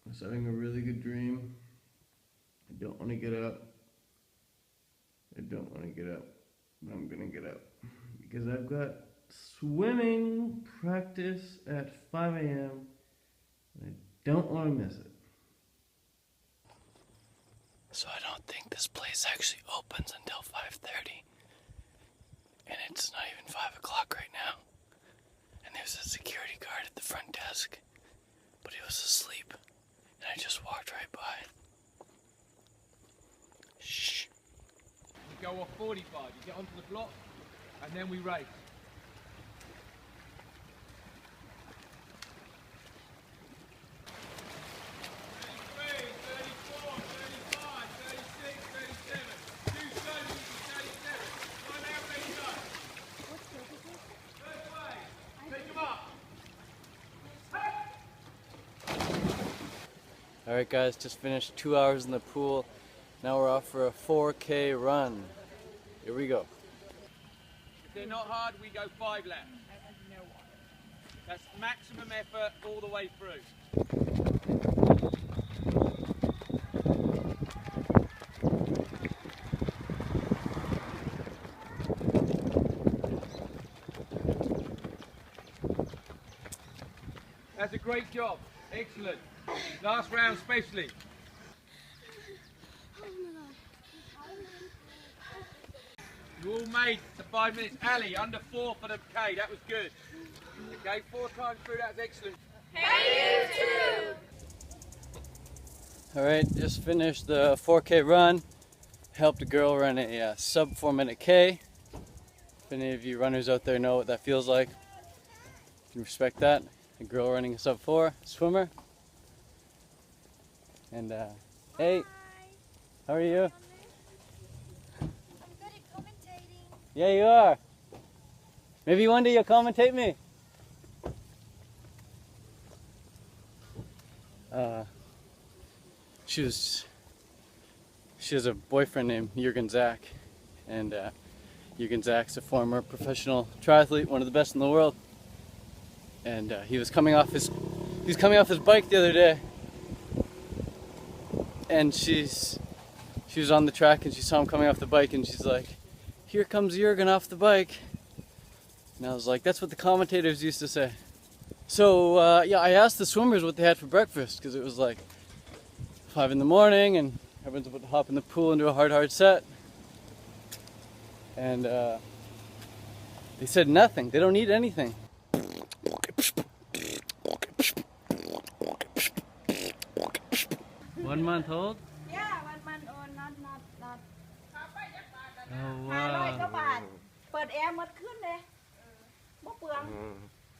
was having a really good dream. I don't want to get up. I don't want to get up, but I'm gonna get up because I've got swimming practice at 5 a.m. and I don't want to miss it. So I don't think this place actually opens until 5:30, and it's not even 5 o'clock right now. And there's a security guard at the front desk, but he was asleep, and I just walked right by. Shh. You go off 45, you get onto the block, and then we race. Alright guys, just finished 2 hours in the pool. Now we're off for a 4K run. Here we go. If they're not hard, we go 5 laps. That's maximum effort all the way through. That's a great job. Excellent. Last round especially. You all made the 5 minutes. Ali, under 4 for the K. That was good. Okay, 4 times through. That's excellent. Hey, you too! Alright, just finished the 4K run. Helped a girl run a sub 4 minute K. If any of you runners out there know what that feels like, you can respect that. A girl running a sub 4, swimmer. And hey, how are you? I'm good at commentating. Yeah, you are. Maybe one day you'll commentate me. She has a boyfriend named Jürgen Zach, and Jürgen Zach's a former professional triathlete, one of the best in the world. And he was coming off his bike the other day, and she was on the track and she saw him coming off the bike and she's like, "Here comes Jürgen off the bike." And I was like, that's what the commentators used to say. So yeah, I asked the swimmers what they had for breakfast because it was like 5 in the morning and everyone's about to hop in the pool and do a hard set. And they said nothing. They don't eat anything. 1 month old? Yeah, 1 month old, not. Oh 500 กว่า wow. บาท เปิดแอร์หมดขึ้นเลยบ่เปลือง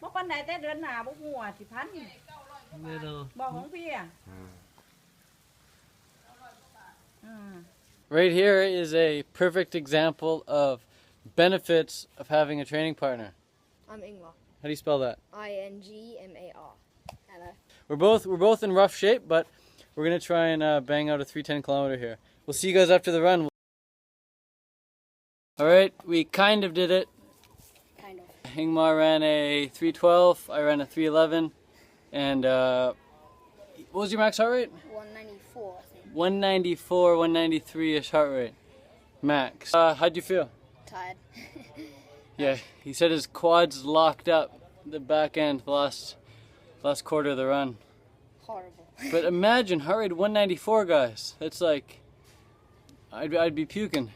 บ่ปานใดแต่เดือนหน้าบ่ฮู้ว่าสิพัน Little. บอกของพี่อ่ะ Right here is a perfect example of benefits of having a training partner. I'm Ingmar. How do you spell that? Ingmar. Hello. We're both in rough shape, but we're gonna try and bang out a 3:10 kilometer here. We'll see you guys after the run. All right, we kind of did it. Kind of. Ingmar ran a 3:12. I ran a 3:11, and what was your max heart rate? 194, I think. 194, 193ish heart rate, max. How'd you feel? Tired. Yeah, he said his quads locked up the back end the last quarter of the run. Horrible. But imagine heart rate 194, guys. That's like, I'd be puking.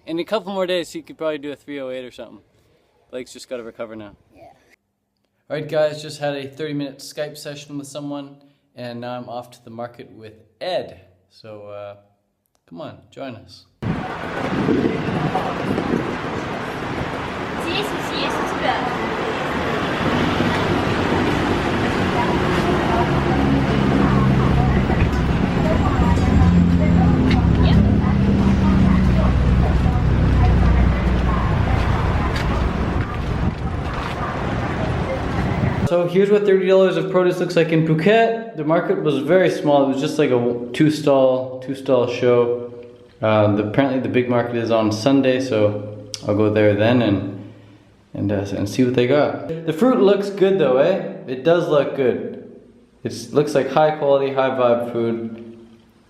In a couple more days, he could probably do a 308 or something. Blake's just got to recover now. Yeah. All right, guys, just had a 30-minute Skype session with someone, and now I'm off to the market with Ed. So, come on, join us. So here's what $30 of produce looks like in Phuket. The market was very small. It was just like a two-stall show. Apparently the big market is on Sunday, so I'll go there then and see what they got. The fruit looks good though, eh? It does look good. It looks like high quality, high vibe food.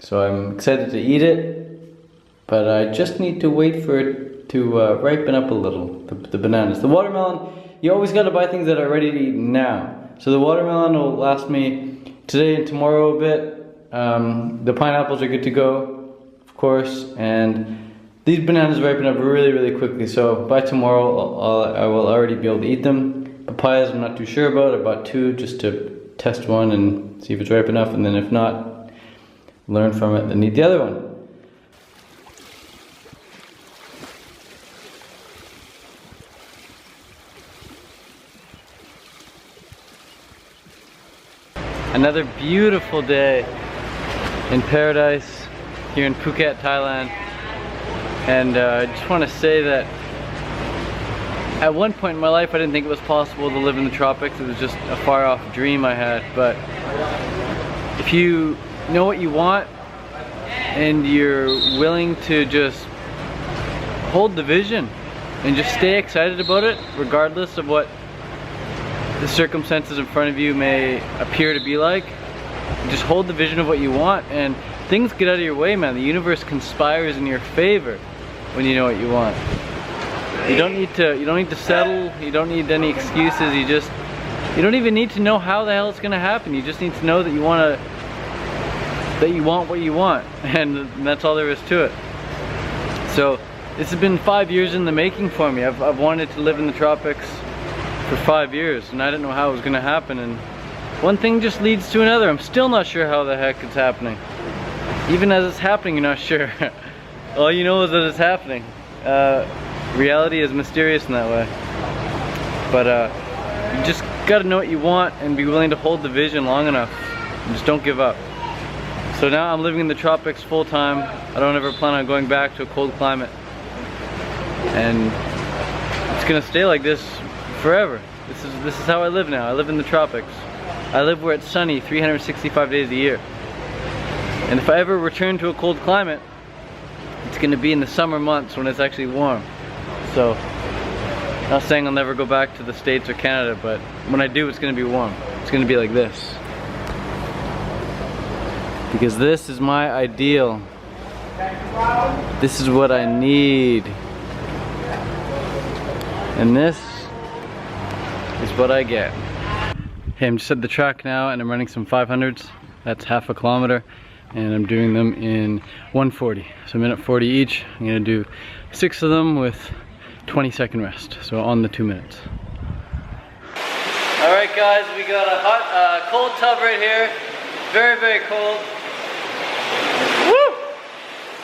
So I'm excited to eat it, but I just need to wait for it to ripen up a little, the bananas. The watermelon, you always got to buy things that are ready to eat now. So the watermelon will last me today and tomorrow a bit. The pineapples are good to go, of course, and these bananas ripen up really, really quickly. So by tomorrow, I will already be able to eat them. Papayas, I'm not too sure about. I bought 2 just to test one and see if it's ripe enough, and then if not, learn from it and eat the other one. Another beautiful day in paradise here in Phuket, Thailand. And I just want to say that at one point in my life I didn't think it was possible to live in the tropics. It was just a far off dream I had. But if you know what you want and you're willing to just hold the vision and just stay excited about it regardless of what the circumstances in front of you may appear to be like, just hold the vision of what you want and things get out of your way, man. The universe conspires in your favor when you know what you want. You don't need to settle, you don't need any excuses, you don't even need to know how the hell it's gonna happen. You just need to know that you want what you want, and that's all there is to it. So this has been 5 years in the making for me. I've wanted to live in the tropics for 5 years, and I didn't know how it was gonna happen, and one thing just leads to another. I'm still not sure how the heck it's happening. Even as it's happening, you're not sure. All you know is that it's happening. Reality is mysterious in that way. But you just gotta know what you want and be willing to hold the vision long enough. And just don't give up. So now I'm living in the tropics full time. I don't ever plan on going back to a cold climate. And it's gonna stay like this forever. This is how I live now. I live in the tropics. I live where it's sunny 365 days a year. And if I ever return to a cold climate, it's gonna be in the summer months when it's actually warm. So, not saying I'll never go back to the States or Canada, but when I do, it's gonna be warm. It's gonna be like this. Because this is my ideal. This is what I need. And this is what I get. Hey, I'm just at the track now and I'm running some 500s. That's half a kilometer. And I'm doing them in 1:40. So a minute 40 each. I'm gonna do 6 of them with 20-second rest. So on the 2 minutes. All right, guys, we got a cold tub right here. Very, very cold. Woo!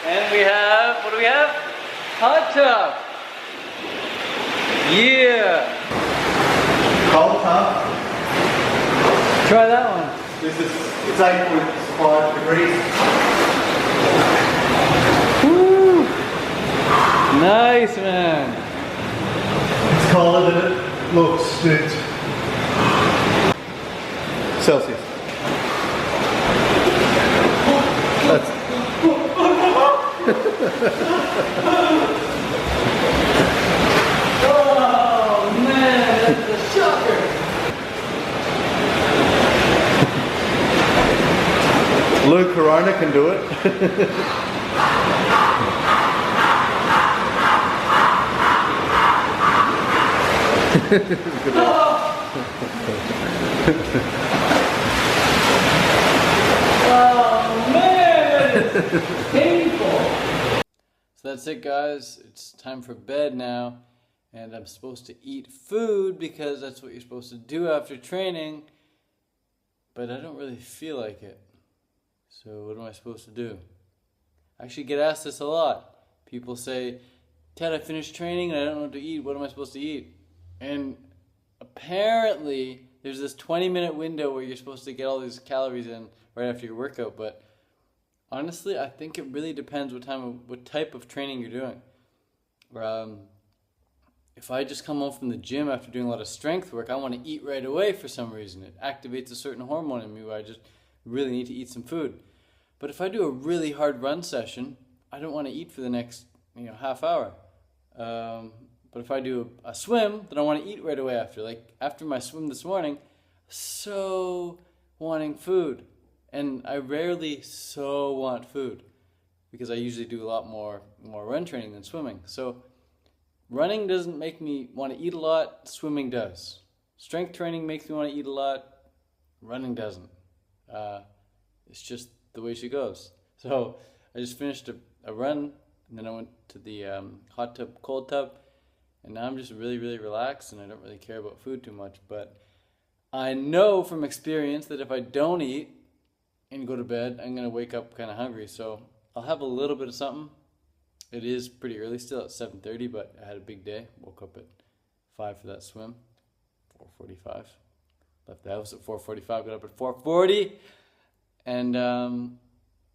And we have, what do we have? Hot tub. Yeah. Cold tub. Try that one. It's 8.5 degrees. Woo! Nice, man. It's colder than it looks. It's Celsius. That's Oh man, that's a shocker. Lou Corona can do it. Oh man, it's painful. So that's it, guys. It's time for bed now, and I'm supposed to eat food because that's what you're supposed to do after training, but I don't really feel like it. So what am I supposed to do? I actually get asked this a lot. People say, Ted, I finished training and I don't know what to eat. What am I supposed to eat? And apparently there's this 20-minute window where you're supposed to get all these calories in right after your workout, but honestly, I think it really depends what type of training you're doing. If I just come home from the gym after doing a lot of strength work, I want to eat right away for some reason. It activates a certain hormone in me where I just really need to eat some food. But if I do a really hard run session, I don't want to eat for the next half hour. But if I do a swim, then I want to eat right away after. Like after my swim this morning, so wanting food. And I rarely so want food because I usually do a lot more run training than swimming. So running doesn't make me want to eat a lot, swimming does. Strength training makes me want to eat a lot, running doesn't. It's just the way she goes. So I just finished a run, and then I went to the hot tub, cold tub, and now I'm just really, really relaxed, and I don't really care about food too much. But I know from experience that if I don't eat and go to bed, I'm going to wake up kind of hungry. So I'll have a little bit of something. It is pretty early still at 7:30, but I had a big day. Woke up at 5 for that swim, 4:45. Left the house at 4:45, got up at 4:40. And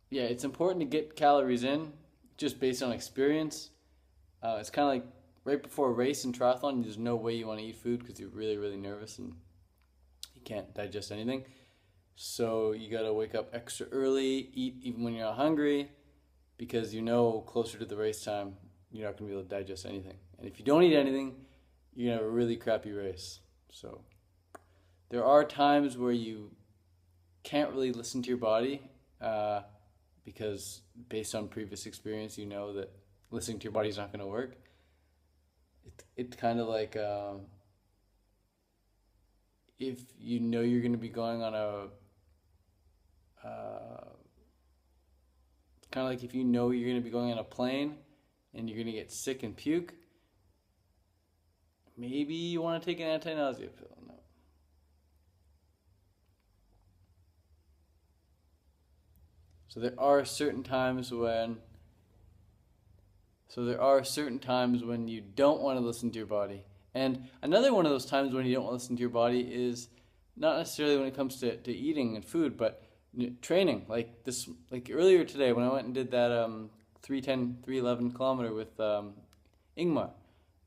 yeah, it's important to get calories in just based on experience. It's kind of like right before a race in triathlon, there's no way you want to eat food because you're really, really nervous and you can't digest anything. So you got to wake up extra early, eat even when you're not hungry, because you know closer to the race time, you're not going to be able to digest anything. And if you don't eat anything, you're going to have a really crappy race. So there are times where you can't really listen to your body because based on previous experience, you know that listening to your body is not going to work. It's kind of like if you know you're going to be going on a kind of like if you know you're going to be going on a plane and you're going to get sick and puke, maybe you want to take an anti-nausea pill. No. So there are certain times when you don't want to listen to your body. And another one of those times when you don't want to listen to your body is not necessarily when it comes to eating and food, but training. Like earlier today when I went and did that 311 kilometer with Ingmar.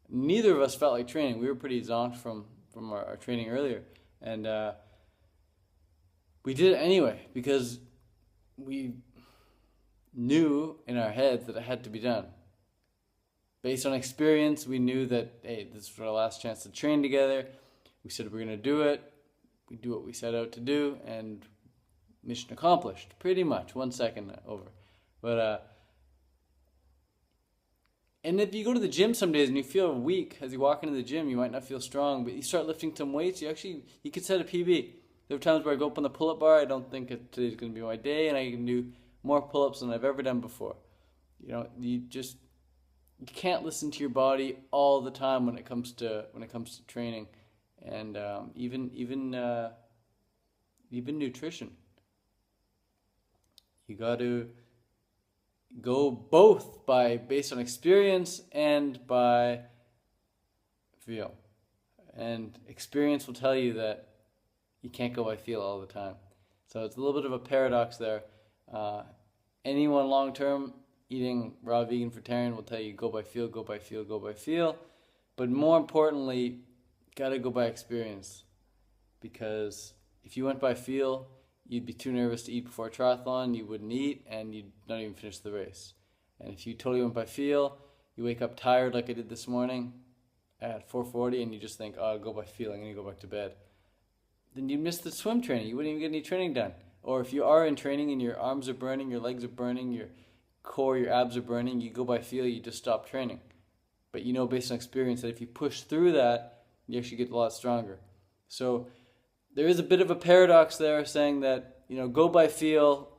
Neither of us felt like training. We were pretty zonked from our training earlier. And we did it anyway because we knew in our heads that it had to be done. Based on experience, we knew that, hey, this is our last chance to train together. We said we're going to do it. We do what we set out to do, and mission accomplished, pretty much. 1 second over. But and if you go to the gym some days and you feel weak as you walk into the gym, you might not feel strong, but you start lifting some weights, you could set a PB. There are times where I go up on the pull-up bar, I don't think today's going to be my day, and I can do more pull-ups than I've ever done before. You know, you can't listen to your body all the time when it comes to training, and even nutrition. You got to go both based on experience and by feel. And experience will tell you that you can't go by feel all the time. So it's a little bit of a paradox there. Anyone long term eating raw vegan fruitarian will tell you go by feel, go by feel, go by feel. But more importantly, gotta go by experience. Because if you went by feel, you'd be too nervous to eat before a triathlon, you wouldn't eat, and you'd not even finish the race. And if you totally went by feel, you wake up tired like I did this morning at 4:40, and you just think, oh, I'll go by feel, I'm gonna go back to bed. Then you miss the swim training. You wouldn't even get any training done. Or if you are in training and your arms are burning, your legs are burning, your core, your abs are burning, you go by feel, you just stop training. But you know based on experience that if you push through that, you actually get a lot stronger. So there is a bit of a paradox there saying that, you know, go by feel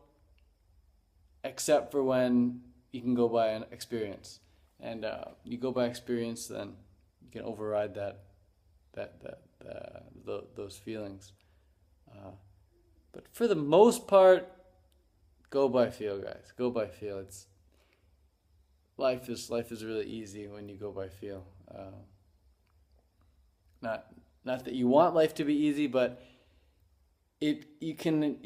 except for when you can go by an experience. And you go by experience, then you can override those feelings. But for the most part, go by feel, guys. Go by feel. Life is really easy when you go by feel. Not that you want life to be easy, but you can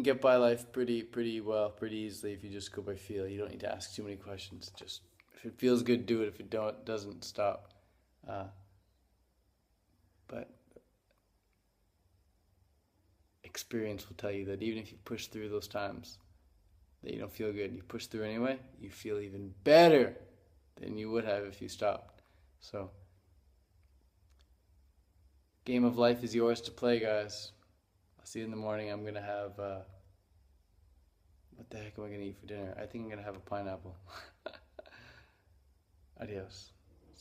get by life pretty well, pretty easily if you just go by feel. You don't need to ask too many questions. Just if it feels good, do it. If it doesn't, stop. But experience will tell you that even if you push through those times that you don't feel good, you push through anyway, you feel even better than you would have if you stopped. So, game of life is yours to play, guys. I'll see you in the morning. I'm gonna have what the heck am I gonna eat for dinner? I think I'm gonna have a pineapple. Adios.